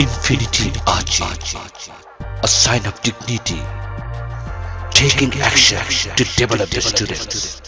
Infinity Ahzee, a sign of dignity, taking action to develop the students.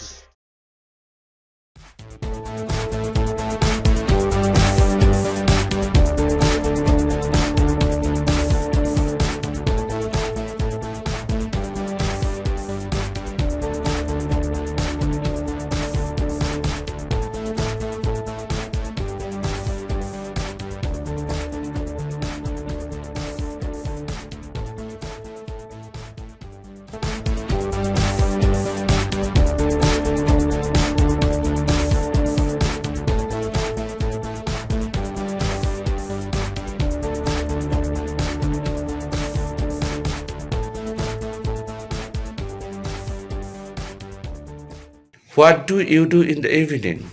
What do you do in the evening?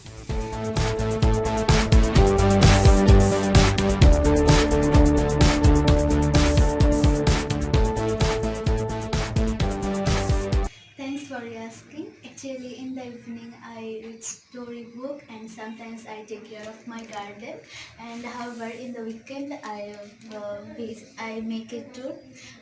Thanks for asking. Actually, in the evening, I read storybook and sometimes I take care of my garden. And however, in the weekend, I make a tour.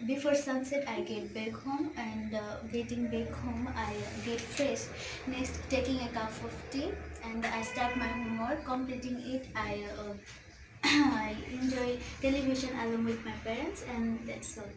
Before sunset, I get back home, and getting back home, I get fresh. Next, taking a cup of tea, and I start my homework. Completing it, I enjoy television along with my parents, and that's all.